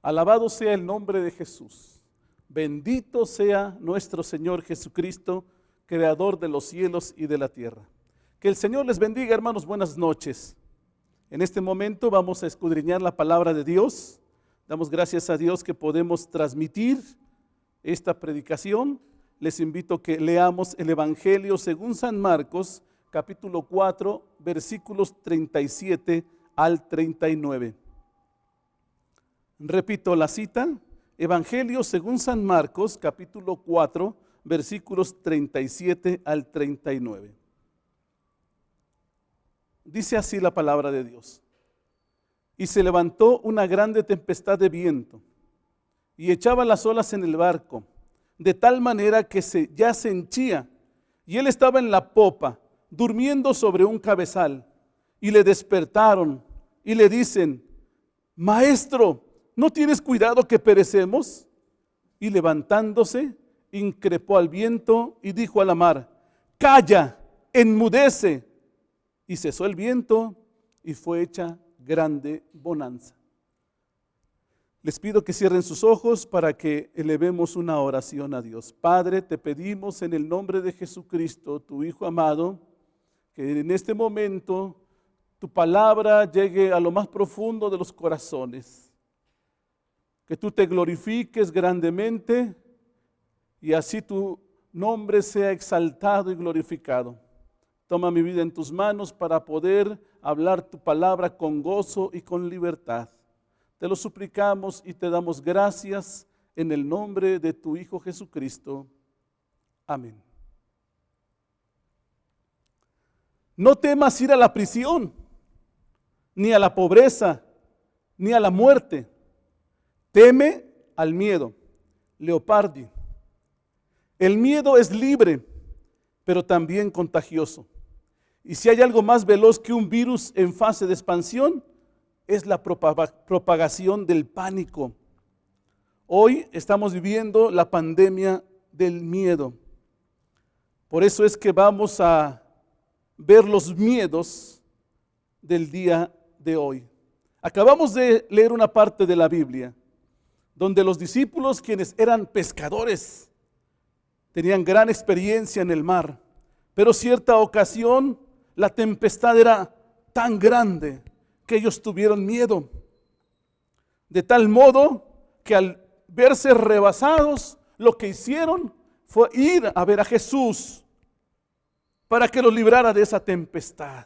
Alabado sea el nombre de Jesús. Bendito sea nuestro Señor Jesucristo, Creador de los cielos y de la tierra. Que el Señor les bendiga, hermanos. Buenas noches. En este momento vamos a escudriñar la palabra de Dios. Damos gracias a Dios que podemos transmitir esta predicación. Les invito a que leamos el Evangelio según San Marcos, capítulo 4, versículos 37 al 39. Repito la cita, Evangelio según San Marcos, capítulo 4, versículos 37 al 39. Dice así la palabra de Dios. Y se levantó una grande tempestad de viento, y echaba las olas en el barco, de tal manera que ya se henchía, y él estaba en la popa, durmiendo sobre un cabezal, y le despertaron, y le dicen: Maestro, ¿no tienes cuidado que perecemos? Y levantándose, increpó al viento y dijo a la mar: Calla, enmudece. Y cesó el viento y fue hecha grande bonanza. Les pido que cierren sus ojos para que elevemos una oración a Dios. Padre, te pedimos en el nombre de Jesucristo, tu Hijo amado, que en este momento tu palabra llegue a lo más profundo de los corazones. Que tú te glorifiques grandemente y así tu nombre sea exaltado y glorificado. Toma mi vida en tus manos para poder hablar tu palabra con gozo y con libertad. Te lo suplicamos y te damos gracias en el nombre de tu Hijo Jesucristo. Amén. No temas ir a la prisión, ni a la pobreza, ni a la muerte. Teme al miedo. Leopardi. El miedo es libre, pero también contagioso. Y si hay algo más veloz que un virus en fase de expansión, es la propagación del pánico. Hoy estamos viviendo la pandemia del miedo. Por eso es que vamos a ver los miedos del día de hoy. Acabamos de leer una parte de la Biblia donde los discípulos, quienes eran pescadores, tenían gran experiencia en el mar, pero cierta ocasión la tempestad era tan grande que ellos tuvieron miedo, de tal modo que al verse rebasados, lo que hicieron fue ir a ver a Jesús para que los librara de esa tempestad.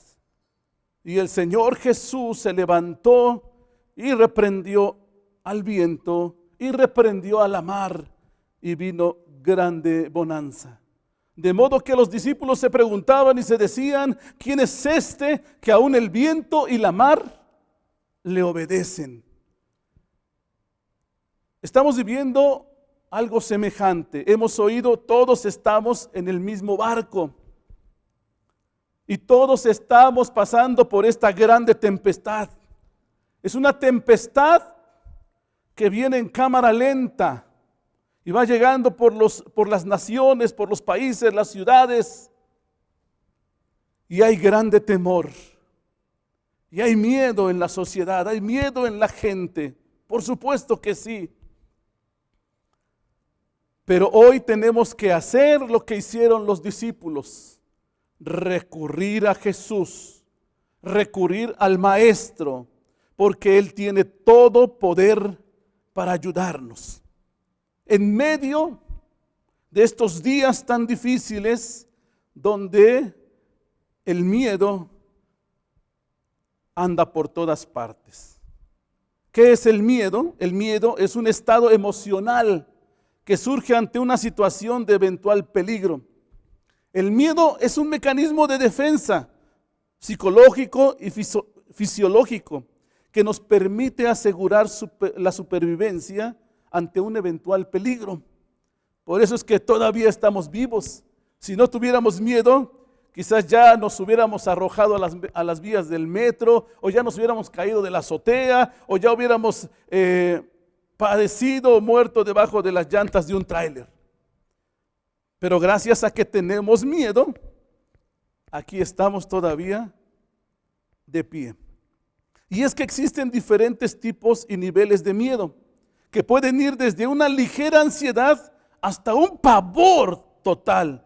Y el Señor Jesús se levantó y reprendió al viento y reprendió a la mar, y vino grande bonanza. De modo que los discípulos se preguntaban y se decían: ¿quién es este que aún el viento y la mar le obedecen? Estamos viviendo algo semejante. Hemos oído, todos estamos en el mismo barco y todos estamos pasando por esta grande tempestad. Es una tempestad que viene en cámara lenta y va llegando por las naciones, por los países, las ciudades. Y hay grande temor. Y hay miedo en la sociedad, hay miedo en la gente. Por supuesto que sí. Pero hoy tenemos que hacer lo que hicieron los discípulos. Recurrir a Jesús. Recurrir al Maestro. Porque Él tiene todo poder para ayudarnos. En medio de estos días tan difíciles donde el miedo anda por todas partes. ¿Qué es el miedo? El miedo es un estado emocional que surge ante una situación de eventual peligro. El miedo es un mecanismo de defensa psicológico y fisiológico que nos permite asegurar la supervivencia ante un eventual peligro. Por eso es que todavía estamos vivos. Si no tuviéramos miedo, quizás ya nos hubiéramos arrojado a las vías del metro, o ya nos hubiéramos caído de la azotea, o ya hubiéramos padecido o muerto debajo de las llantas de un tráiler. Pero gracias a que tenemos miedo, aquí estamos todavía de pie. Y es que existen diferentes tipos y niveles de miedo. que pueden ir desde una ligera ansiedad hasta un pavor total.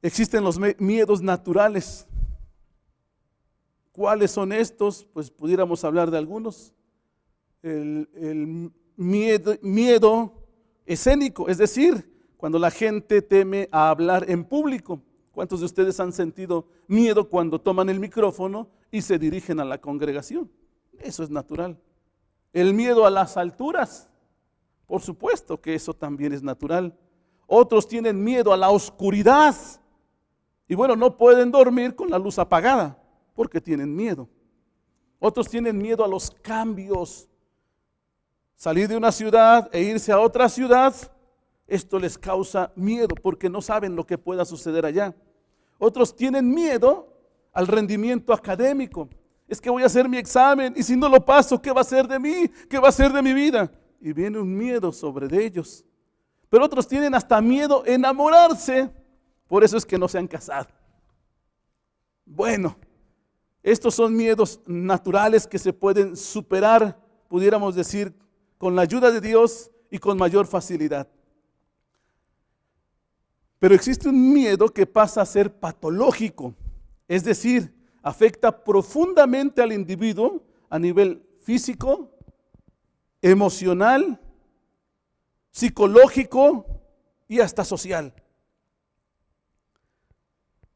Existen los miedos naturales. ¿Cuáles son estos? Pues pudiéramos hablar de algunos. El miedo escénico, es decir, cuando la gente teme a hablar en público. ¿Cuántos de ustedes han sentido miedo cuando toman el micrófono y se dirigen a la congregación? Eso es natural. El miedo a las alturas, por supuesto que eso también es natural. Otros tienen miedo a la oscuridad y bueno, no pueden dormir con la luz apagada porque tienen miedo. Otros tienen miedo a los cambios. Salir de una ciudad e irse a otra ciudad, esto les causa miedo porque no saben lo que pueda suceder allá. Otros tienen miedo al rendimiento académico. Es que voy a hacer mi examen y si no lo paso, ¿qué va a ser de mí? ¿Qué va a ser de mi vida? Y viene un miedo sobre de ellos. Pero otros tienen hasta miedo a enamorarse. Por eso es que no se han casado. Bueno, estos son miedos naturales que se pueden superar, pudiéramos decir, con la ayuda de Dios y con mayor facilidad. Pero existe un miedo que pasa a ser patológico, es decir, afecta profundamente al individuo a nivel físico, emocional, psicológico y hasta social.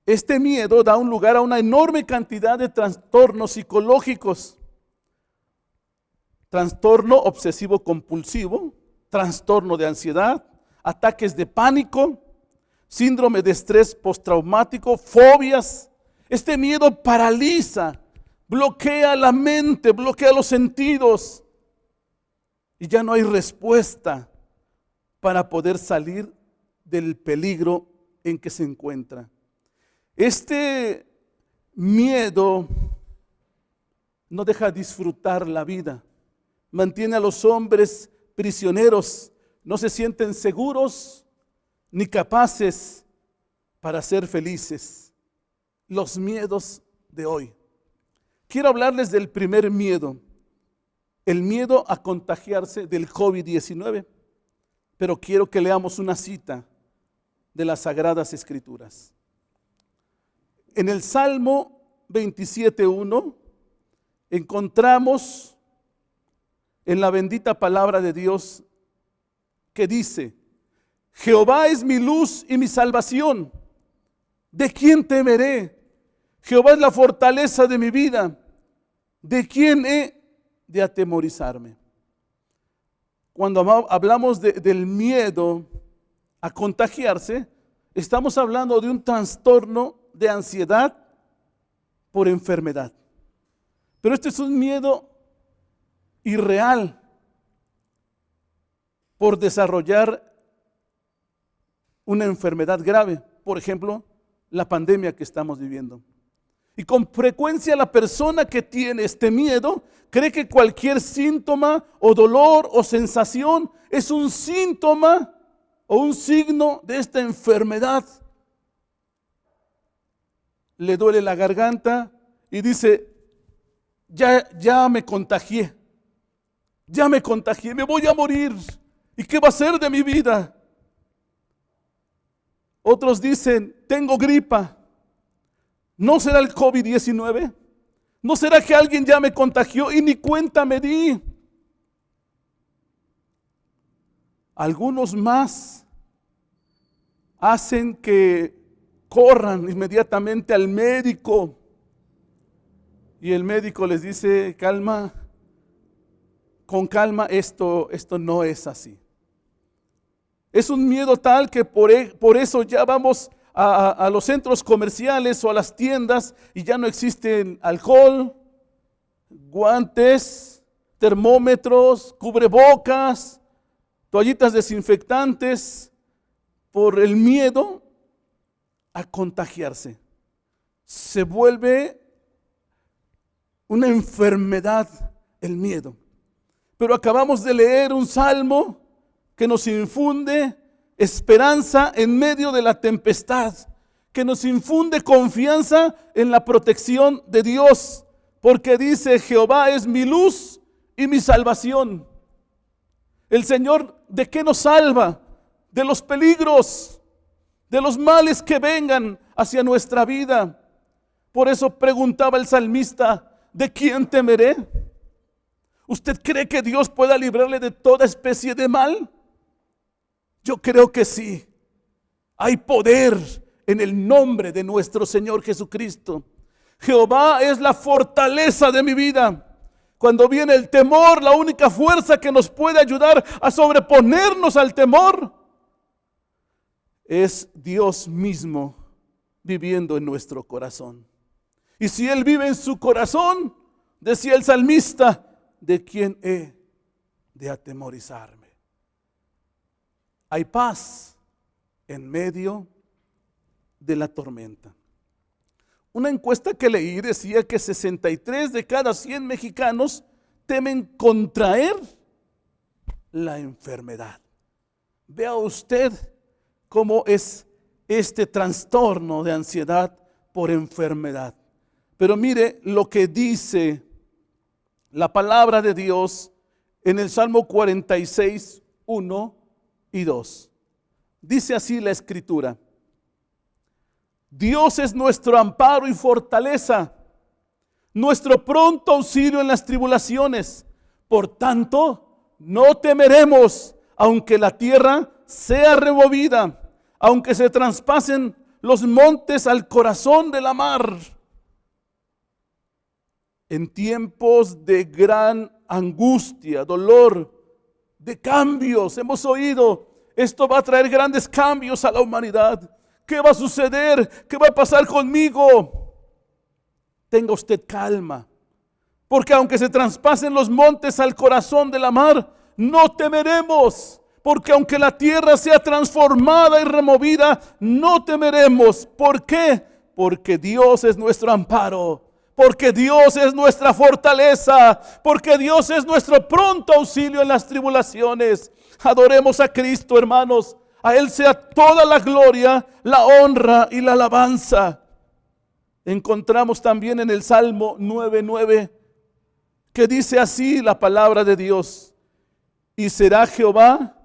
Este miedo da un lugar a una enorme cantidad de trastornos psicológicos. Trastorno obsesivo compulsivo, trastorno de ansiedad, ataques de pánico, síndrome de estrés postraumático, fobias. Este miedo paraliza, bloquea la mente, bloquea los sentidos y ya no hay respuesta para poder salir del peligro en que se encuentra. Este miedo no deja disfrutar la vida, mantiene a los hombres prisioneros, no se sienten seguros ni capaces para ser felices. Los miedos de hoy. Quiero hablarles del primer miedo, el miedo a contagiarse del COVID-19, pero quiero que leamos una cita de las Sagradas Escrituras. En el Salmo 27:1 encontramos en la bendita palabra de Dios que dice: Jehová es mi luz y mi salvación, ¿de quién temeré? Jehová es la fortaleza de mi vida, ¿de quién he de atemorizarme? Cuando hablamos del miedo a contagiarse, estamos hablando de un trastorno de ansiedad por enfermedad. Pero este es un miedo irreal por desarrollar una enfermedad grave, por ejemplo, la pandemia que estamos viviendo. Y con frecuencia la persona que tiene este miedo cree que cualquier síntoma o dolor o sensación es un síntoma o un signo de esta enfermedad. Le duele la garganta y dice: ya me contagié, me voy a morir. ¿Y qué va a ser de mi vida? Otros dicen: tengo gripa. ¿No será el COVID-19? ¿No será que alguien ya me contagió y ni cuenta me di? Algunos más hacen que corran inmediatamente al médico y el médico les dice: calma, con calma, esto no es así. Es un miedo tal que por eso ya vamos a los centros comerciales o a las tiendas y ya no existen alcohol, guantes, termómetros, cubrebocas, toallitas desinfectantes, por el miedo a contagiarse. Se vuelve una enfermedad el miedo. Pero acabamos de leer un salmo que nos infunde esperanza en medio de la tempestad, que nos infunde confianza en la protección de Dios, porque dice: Jehová es mi luz y mi salvación. El Señor, ¿de qué nos salva? De los peligros, de los males que vengan hacia nuestra vida. Por eso preguntaba el salmista, ¿de quién temeré? ¿Usted cree que Dios pueda librarle de toda especie de mal? Yo creo que sí. Hay poder en el nombre de nuestro Señor Jesucristo. Jehová es la fortaleza de mi vida. Cuando viene el temor, la única fuerza que nos puede ayudar a sobreponernos al temor es Dios mismo viviendo en nuestro corazón. Y si Él vive en su corazón, decía el salmista, ¿de quién he de atemorizarme? Hay paz en medio de la tormenta. Una encuesta que leí decía que 63 de cada 100 mexicanos temen contraer la enfermedad. Vea usted cómo es este trastorno de ansiedad por enfermedad. Pero mire lo que dice la palabra de Dios en el Salmo 46, 1 y 2. Dice así la Escritura: Dios es nuestro amparo y fortaleza, nuestro pronto auxilio en las tribulaciones. Por tanto, no temeremos, aunque la tierra sea removida, aunque se traspasen los montes al corazón de la mar. En tiempos de gran angustia, dolor, de cambios, hemos oído, esto va a traer grandes cambios a la humanidad. ¿Qué va a suceder? ¿Qué va a pasar conmigo? Tenga usted calma, porque aunque se traspasen los montes al corazón de la mar, no temeremos. Porque aunque la tierra sea transformada y removida, no temeremos. ¿Por qué? Porque Dios es nuestro amparo. Porque Dios es nuestra fortaleza. Porque Dios es nuestro pronto auxilio en las tribulaciones. Adoremos a Cristo, hermanos. A Él sea toda la gloria, la honra y la alabanza. Encontramos también en el Salmo 9:9 que dice así la palabra de Dios: y será Jehová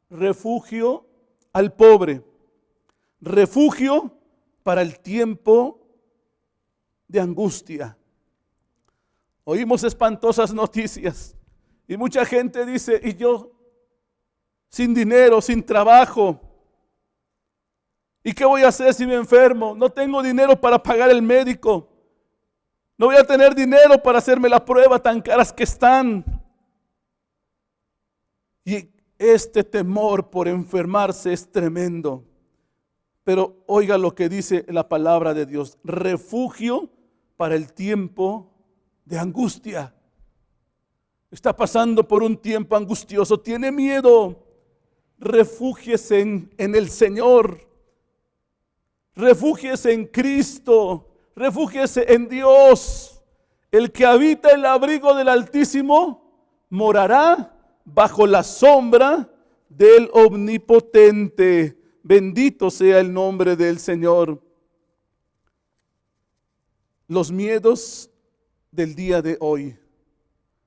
refugio al pobre, refugio para el tiempo de angustia. Oímos espantosas noticias y mucha gente dice, y yo sin dinero, sin trabajo, ¿y qué voy a hacer si me enfermo? No tengo dinero para pagar el médico, no voy a tener dinero para hacerme la prueba, tan caras que están. Y este temor por enfermarse es tremendo. Pero oiga lo que dice la palabra de Dios: refugio para el tiempo de angustia. Está pasando por un tiempo angustioso, tiene miedo. Refúgiese en el Señor. Refúgiese en Cristo. Refúgiese en Dios. El que habita el abrigo del Altísimo morará bajo la sombra del Omnipotente. Bendito sea el nombre del Señor. Los miedos del día de hoy.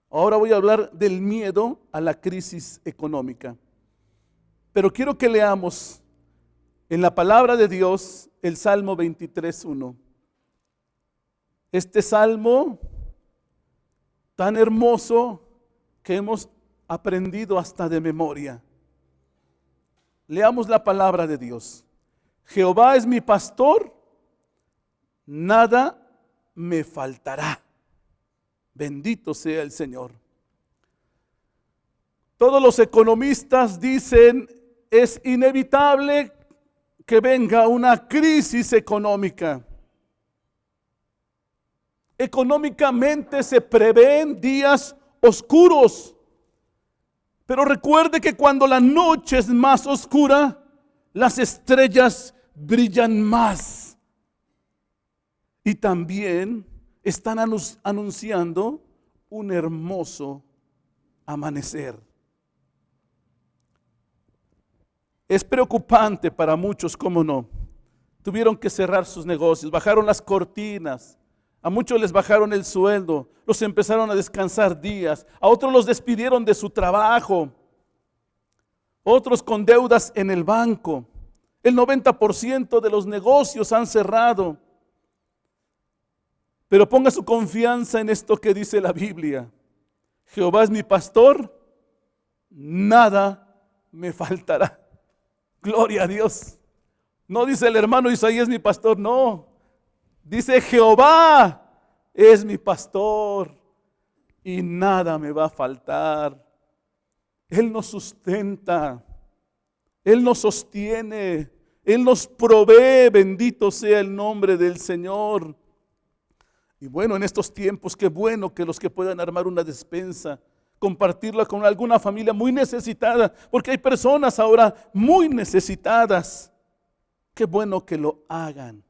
Ahora voy a hablar del miedo a la crisis económica. Pero quiero que leamos en la palabra de Dios el Salmo 23:1. Este salmo tan hermoso que hemos aprendido hasta de memoria. Leamos la palabra de Dios. Jehová es mi pastor, nada me faltará. Bendito sea el Señor. Todos los economistas dicen, es inevitable que venga una crisis económica. Económicamente se prevén días oscuros. Pero recuerde que cuando la noche es más oscura, las estrellas brillan más. Y también están anunciando un hermoso amanecer. Es preocupante para muchos, ¿cómo no? Tuvieron que cerrar sus negocios, bajaron las cortinas, A muchos les bajaron el sueldo, los empezaron a descansar días, a otros los despidieron de su trabajo, otros con deudas en el banco. El 90% de los negocios han cerrado. Pero ponga su confianza en esto que dice la Biblia. Jehová es mi pastor, nada me faltará. Gloria a Dios. No dice el hermano Isaías es mi pastor, no. Dice Jehová es mi pastor y nada me va a faltar. Él nos sustenta, Él nos sostiene, Él nos provee, bendito sea el nombre del Señor. Y bueno, en estos tiempos, qué bueno que los que puedan armar una despensa, compartirla con alguna familia muy necesitada, porque hay personas ahora muy necesitadas. Qué bueno que lo hagan.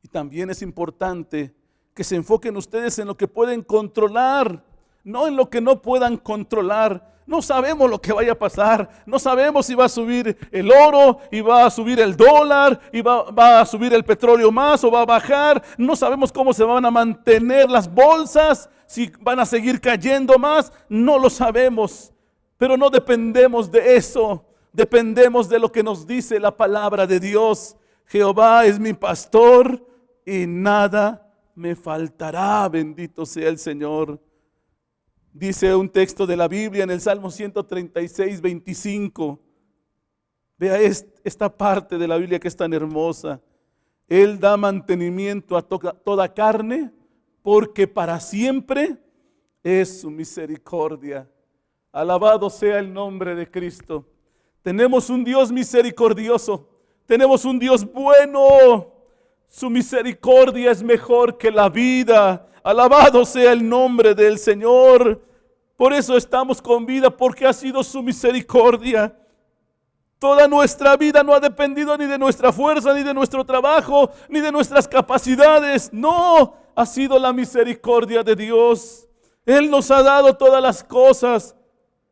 Y también es importante que se enfoquen ustedes en lo que pueden controlar, no en lo que no puedan controlar. No sabemos lo que vaya a pasar, no sabemos si va a subir el oro y va a subir el dólar y va a subir el petróleo más o va a bajar. No sabemos cómo se van a mantener las bolsas, si van a seguir cayendo más, no lo sabemos. Pero no dependemos de eso, dependemos de lo que nos dice la palabra de Dios. Jehová es mi pastor y nada me faltará, bendito sea el Señor. Dice un texto de la Biblia en el Salmo 136, 25. Vea esta parte de la Biblia que es tan hermosa. Él da mantenimiento a toda carne, porque para siempre es su misericordia. Alabado sea el nombre de Cristo. Tenemos un Dios misericordioso. Tenemos un Dios bueno. Su misericordia es mejor que la vida. Alabado sea el nombre del Señor. Por eso estamos con vida, porque ha sido su misericordia. Toda nuestra vida no ha dependido ni de nuestra fuerza, ni de nuestro trabajo, ni de nuestras capacidades. No, ha sido la misericordia de Dios. Él nos ha dado todas las cosas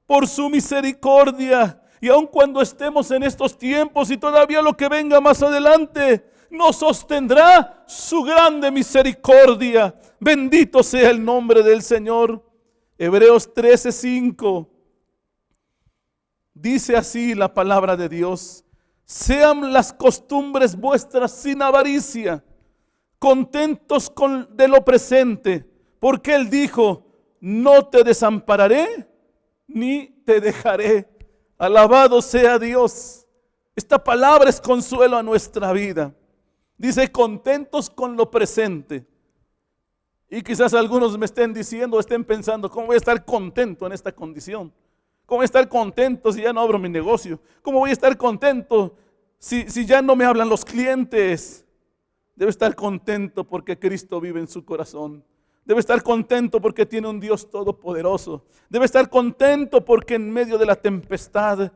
por su misericordia. Y aun cuando estemos en estos tiempos y todavía lo que venga más adelante, nos sostendrá su grande misericordia. Bendito sea el nombre del Señor. Hebreos 13:5 dice así la palabra de Dios: sean las costumbres vuestras sin avaricia, contentos de lo presente, porque Él dijo: no te desampararé ni te dejaré. Alabado sea Dios. Esta palabra es consuelo a nuestra vida. Dice contentos con lo presente. Y quizás algunos me estén diciendo, estén pensando: ¿cómo voy a estar contento en esta condición? ¿Cómo voy a estar contento si ya no abro mi negocio? ¿Cómo voy a estar contento si ya no me hablan los clientes? Debe estar contento porque Cristo vive en su corazón. Debe estar contento porque tiene un Dios todopoderoso. Debe estar contento porque en medio de la tempestad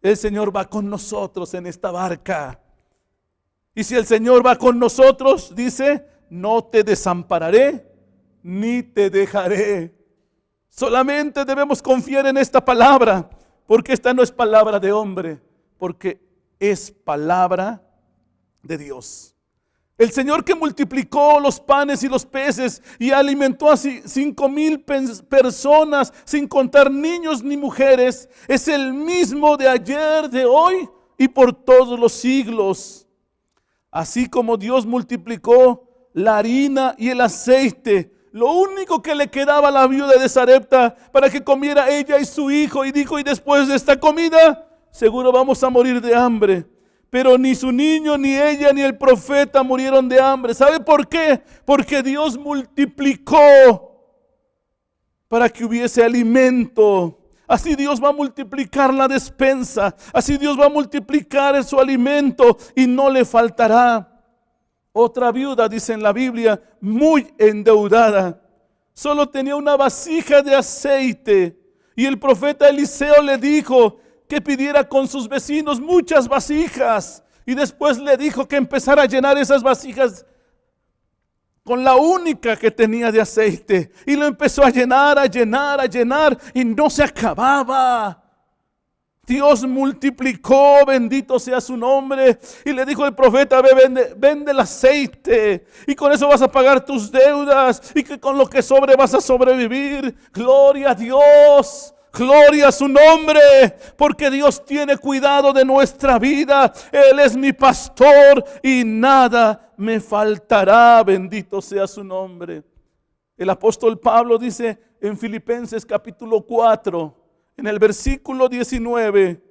el Señor va con nosotros en esta barca. Y si el Señor va con nosotros, dice: no te desampararé ni te dejaré. Solamente debemos confiar en esta palabra, porque esta no es palabra de hombre, porque es palabra de Dios. El Señor que multiplicó los panes y los peces y alimentó a 5,000 personas, sin contar niños ni mujeres, es el mismo de ayer, de hoy y por todos los siglos. Así como Dios multiplicó la harina y el aceite, lo único que le quedaba a la viuda de Sarepta para que comiera ella y su hijo, y dijo: y después de esta comida seguro vamos a morir de hambre. Pero ni su niño, ni ella, ni el profeta murieron de hambre. ¿Sabe por qué? Porque Dios multiplicó para que hubiese alimento. Así Dios va a multiplicar la despensa. Así Dios va a multiplicar su alimento y no le faltará. Otra viuda, dice en la Biblia, muy endeudada, solo tenía una vasija de aceite. Y el profeta Eliseo le dijo que pidiera con sus vecinos muchas vasijas. Y después le dijo que empezara a llenar esas vasijas con la única que tenía de aceite. Y lo empezó a llenar, a llenar, a llenar. Y no se acababa. Dios multiplicó, bendito sea su nombre. Y le dijo el profeta, ve, vende el aceite. Y con eso vas a pagar tus deudas. Y que con lo que sobre vas a sobrevivir. Gloria a Dios. Gloria a su nombre. Porque Dios tiene cuidado de nuestra vida. Él es mi pastor y nada me faltará. Bendito sea su nombre. El apóstol Pablo dice en Filipenses capítulo 4. En el versículo 19,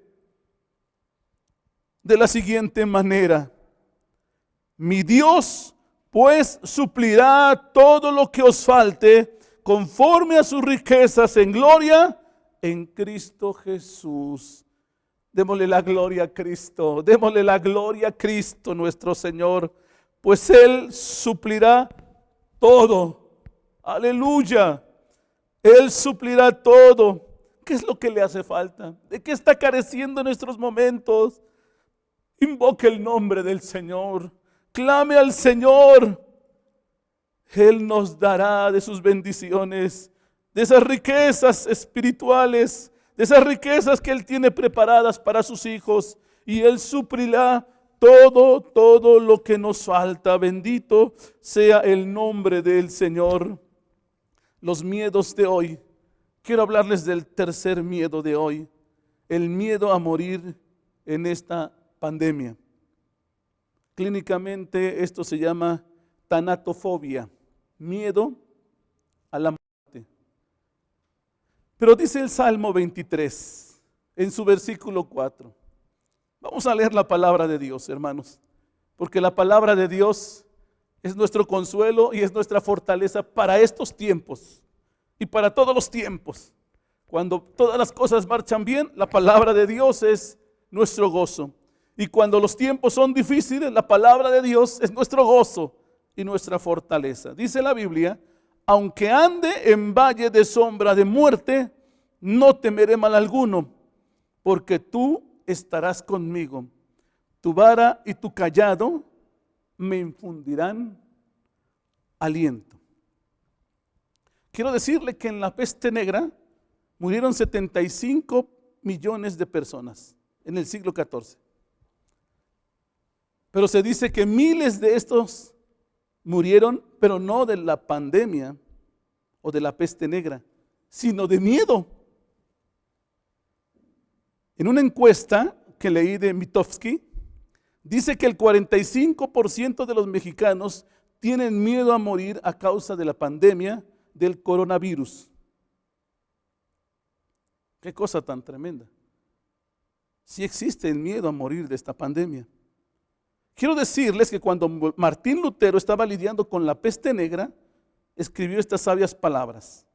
de la siguiente manera: mi Dios pues suplirá todo lo que os falte conforme a sus riquezas en gloria en Cristo Jesús. Démosle la gloria a Cristo, démosle la gloria a Cristo nuestro Señor, pues Él suplirá todo. Aleluya, Él suplirá todo. ¿Qué es lo que le hace falta? ¿De qué está careciendo en nuestros momentos? Invoque el nombre del Señor. Clame al Señor. Él nos dará de sus bendiciones, de esas riquezas espirituales, de esas riquezas que Él tiene preparadas para sus hijos. Y Él suplirá todo lo que nos falta. Bendito sea el nombre del Señor. Los miedos de hoy. Quiero hablarles del tercer miedo de hoy, el miedo a morir en esta pandemia. Clínicamente esto se llama tanatofobia, miedo a la muerte. Pero dice el Salmo 23, en su versículo 4. Vamos a leer la palabra de Dios, hermanos, porque la palabra de Dios es nuestro consuelo y es nuestra fortaleza para estos tiempos. Y para todos los tiempos, cuando todas las cosas marchan bien, la palabra de Dios es nuestro gozo. Y cuando los tiempos son difíciles, la palabra de Dios es nuestro gozo y nuestra fortaleza. Dice la Biblia: aunque ande en valle de sombra de muerte, no temeré mal alguno, porque tú estarás conmigo. Tu vara y tu cayado me infundirán aliento. Quiero decirle que en la peste negra murieron 75 millones de personas en el siglo XIV. Pero se dice que miles de estos murieron, pero no de la pandemia o de la peste negra, sino de miedo. En una encuesta que leí de Mitofsky, dice que el 45% de los mexicanos tienen miedo a morir a causa de la pandemia del coronavirus. Qué cosa tan tremenda. Sí existe el miedo a morir de esta pandemia. Quiero decirles que cuando Martín Lutero estaba lidiando con la peste negra, escribió estas sabias palabras: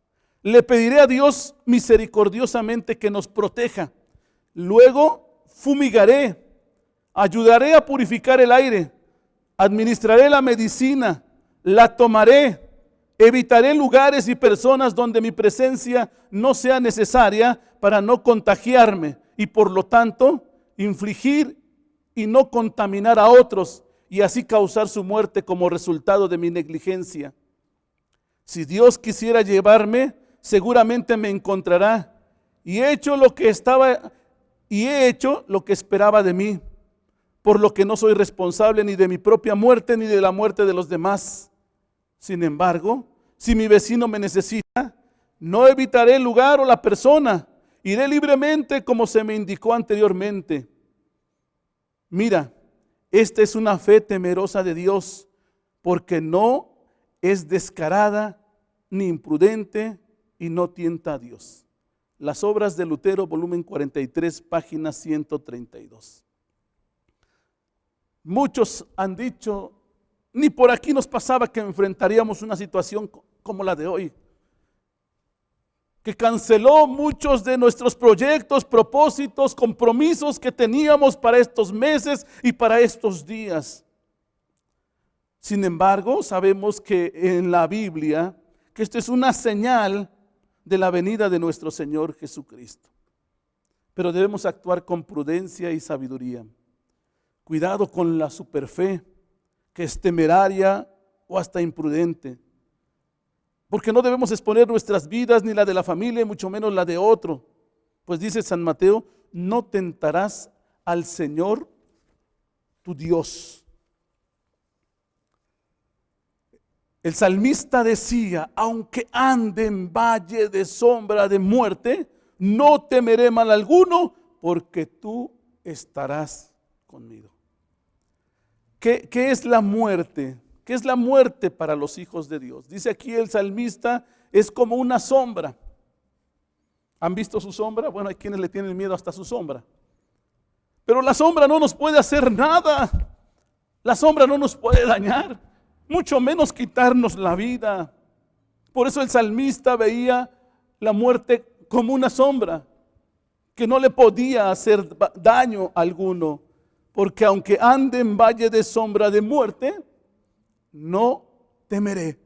le pediré a Dios misericordiosamente que nos proteja, luego fumigaré, ayudaré a purificar el aire, administraré la medicina, la tomaré, evitaré lugares y personas donde mi presencia no sea necesaria para no contagiarme y por lo tanto infligir y no contaminar a otros y así causar su muerte como resultado de mi negligencia. Si Dios quisiera llevarme, seguramente me encontrará y he hecho lo que esperaba de mí, por lo que no soy responsable ni de mi propia muerte ni de la muerte de los demás. Sin embargo, si mi vecino me necesita, no evitaré el lugar o la persona. Iré libremente como se me indicó anteriormente. Mira, esta es una fe temerosa de Dios, porque no es descarada ni imprudente y no tienta a Dios. Las obras de Lutero, volumen 43, página 132. Muchos han dicho: ni por aquí nos pasaba que enfrentaríamos una situación como la de hoy, que canceló muchos de nuestros proyectos, propósitos, compromisos que teníamos para estos meses y para estos días. Sin embargo, sabemos que en la Biblia, que esto es una señal de la venida de nuestro Señor Jesucristo. Pero debemos actuar con prudencia y sabiduría. Cuidado con la superfe, que es temeraria o hasta imprudente. Porque no debemos exponer nuestras vidas, ni la de la familia, y mucho menos la de otro. Pues dice San Mateo: no tentarás al Señor tu Dios. El salmista decía, aunque ande en valle de sombra de muerte, no temeré mal alguno, porque tú estarás conmigo. ¿Qué es la muerte? ¿Qué es la muerte para los hijos de Dios? Dice aquí el salmista, es como una sombra. ¿Han visto su sombra? Bueno, hay quienes le tienen miedo hasta su sombra. Pero la sombra no nos puede hacer nada. La sombra no nos puede dañar, mucho menos quitarnos la vida. Por eso el salmista veía la muerte como una sombra, que no le podía hacer daño alguno. Porque aunque ande en valle de sombra de muerte, no temeré,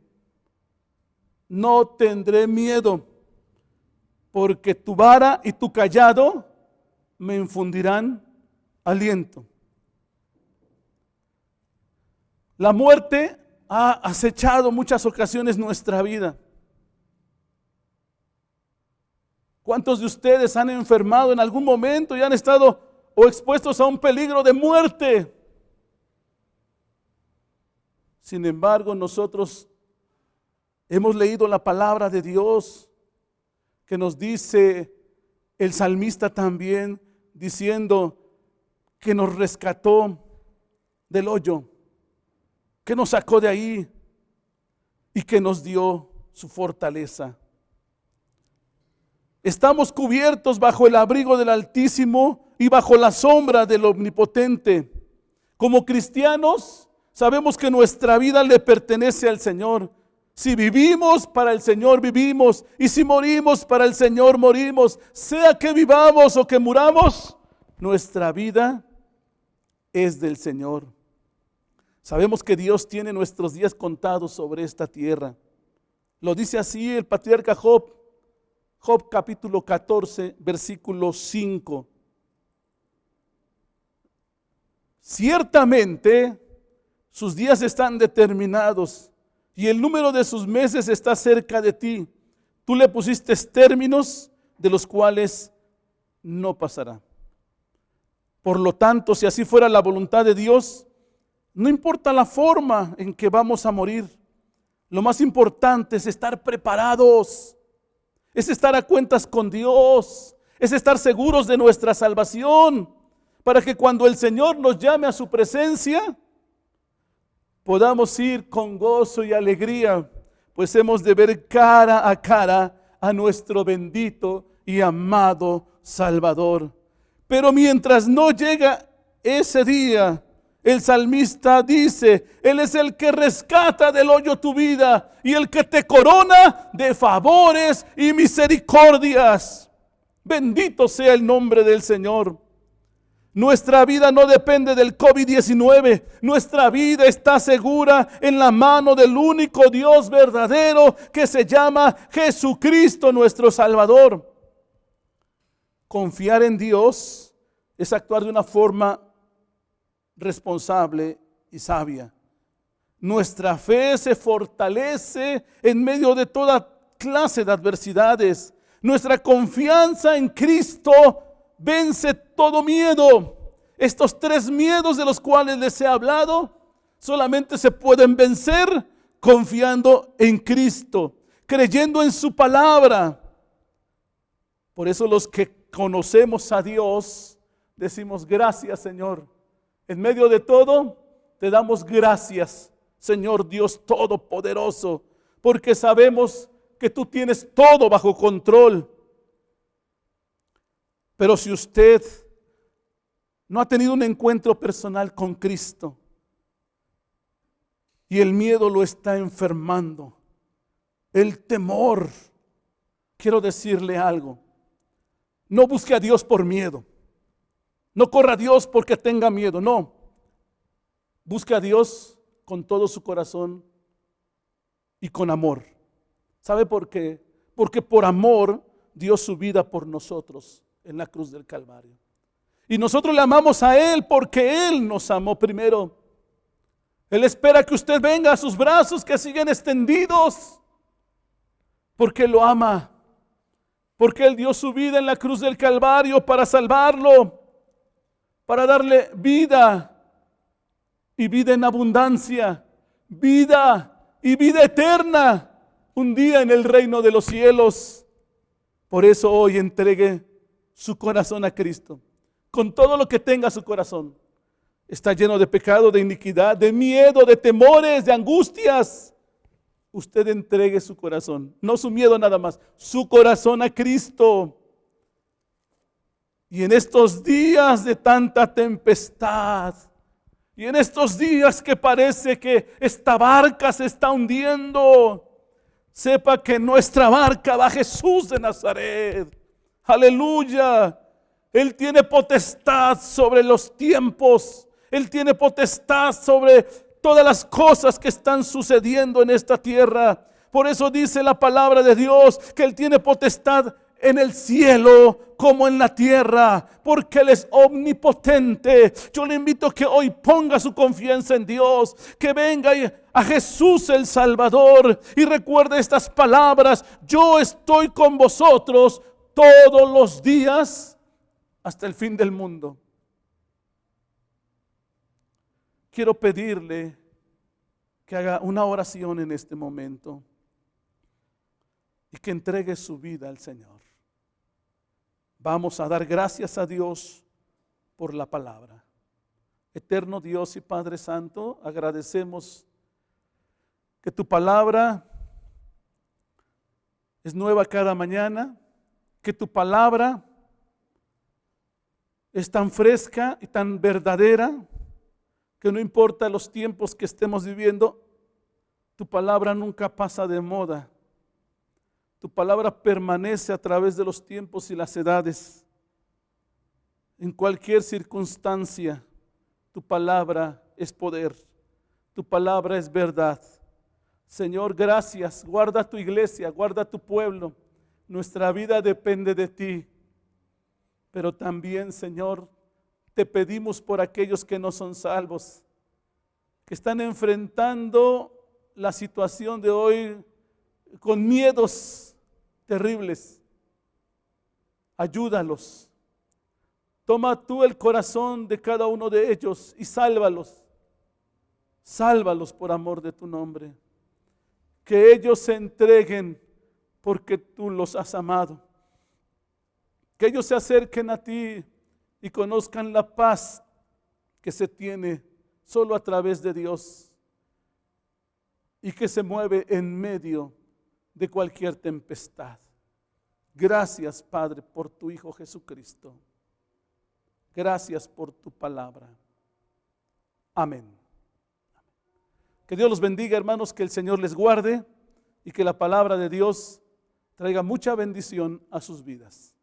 no tendré miedo, porque tu vara y tu cayado me infundirán aliento. La muerte ha acechado muchas ocasiones nuestra vida. ¿Cuántos de ustedes han enfermado en algún momento y han estado o expuestos a un peligro de muerte? Sin embargo, nosotros hemos leído la palabra de Dios que nos dice el salmista también, diciendo que nos rescató del hoyo, que nos sacó de ahí y que nos dio su fortaleza. Estamos cubiertos bajo el abrigo del Altísimo y bajo la sombra del Omnipotente. Como cristianos, sabemos que nuestra vida le pertenece al Señor. Si vivimos, para el Señor vivimos, y si morimos, para el Señor morimos. Sea que vivamos o que muramos, nuestra vida es del Señor. Sabemos que Dios tiene nuestros días contados sobre esta tierra. Lo dice así el patriarca Job. Job capítulo 14, versículo 5. Ciertamente sus días están determinados y el número de sus meses está cerca de ti. Tú le pusiste términos de los cuales no pasará. Por lo tanto, si así fuera la voluntad de Dios, no importa la forma en que vamos a morir. Lo más importante es estar preparados, es estar a cuentas con Dios, es estar seguros de nuestra salvación, para que cuando el Señor nos llame a su presencia, podamos ir con gozo y alegría, pues hemos de ver cara a cara a nuestro bendito y amado Salvador. Pero mientras no llega ese día, el salmista dice, Él es el que rescata del hoyo tu vida y el que te corona de favores y misericordias. Bendito sea el nombre del Señor. Nuestra vida no depende del COVID-19. Nuestra vida está segura en la mano del único Dios verdadero que se llama Jesucristo nuestro Salvador. Confiar en Dios es actuar de una forma responsable y sabia. Nuestra fe se fortalece en medio de toda clase de adversidades. Nuestra confianza en Cristo vence todo miedo. Estos 3 miedos de los cuales les he hablado solamente se pueden vencer confiando en Cristo, creyendo en su palabra. Por eso los que conocemos a Dios decimos gracias, Señor. En medio de todo te damos gracias, Señor Dios Todopoderoso, porque sabemos que tú tienes todo bajo control. Pero si usted no ha tenido un encuentro personal con Cristo y el miedo lo está enfermando, el temor, quiero decirle algo. No busque a Dios por miedo. No corra a Dios porque tenga miedo, no. Busque a Dios con todo su corazón y con amor. ¿Sabe por qué? Porque por amor dio su vida por nosotros en la cruz del Calvario. Y nosotros le amamos a Él porque Él nos amó primero. Él espera que usted venga a sus brazos que siguen extendidos porque lo ama. Porque Él dio su vida en la cruz del Calvario para salvarlo, para darle vida y vida en abundancia, vida y vida eterna, un día en el reino de los cielos. Por eso hoy entregue su corazón a Cristo, con todo lo que tenga su corazón. Está lleno de pecado, de iniquidad, de miedo, de temores, de angustias. Usted entregue su corazón, no su miedo nada más, su corazón a Cristo. Y en estos días de tanta tempestad, y en estos días que parece que esta barca se está hundiendo, sepa que en nuestra barca va Jesús de Nazaret. Aleluya. Él tiene potestad sobre los tiempos. Él tiene potestad sobre todas las cosas que están sucediendo en esta tierra. Por eso dice la palabra de Dios que Él tiene potestad en el cielo como en la tierra, porque Él es omnipotente. Yo le invito a que hoy ponga su confianza en Dios, que venga a Jesús el Salvador y recuerde estas palabras: yo estoy con vosotros todos los días hasta el fin del mundo. Quiero pedirle que haga una oración en este momento y que entregue su vida al Señor. Vamos a dar gracias a Dios por la palabra. Eterno Dios y Padre Santo, agradecemos que tu palabra es nueva cada mañana, que tu palabra es tan fresca y tan verdadera que no importa los tiempos que estemos viviendo, tu palabra nunca pasa de moda. Tu palabra permanece a través de los tiempos y las edades. En cualquier circunstancia, tu palabra es poder. Tu palabra es verdad. Señor, gracias. Guarda tu iglesia, guarda tu pueblo. Nuestra vida depende de ti. Pero también, Señor, te pedimos por aquellos que no son salvos, que están enfrentando la situación de hoy con miedos terribles. Ayúdalos. Toma tú el corazón de cada uno de ellos y sálvalos. Sálvalos por amor de tu nombre. Que ellos se entreguen porque tú los has amado. Que ellos se acerquen a ti y conozcan la paz que se tiene solo a través de Dios y que se mueve en medio de cualquier tempestad. Gracias, Padre, por tu Hijo Jesucristo. Gracias por tu palabra. Amén. Que Dios los bendiga, hermanos, que el Señor les guarde y que la palabra de Dios traiga mucha bendición a sus vidas.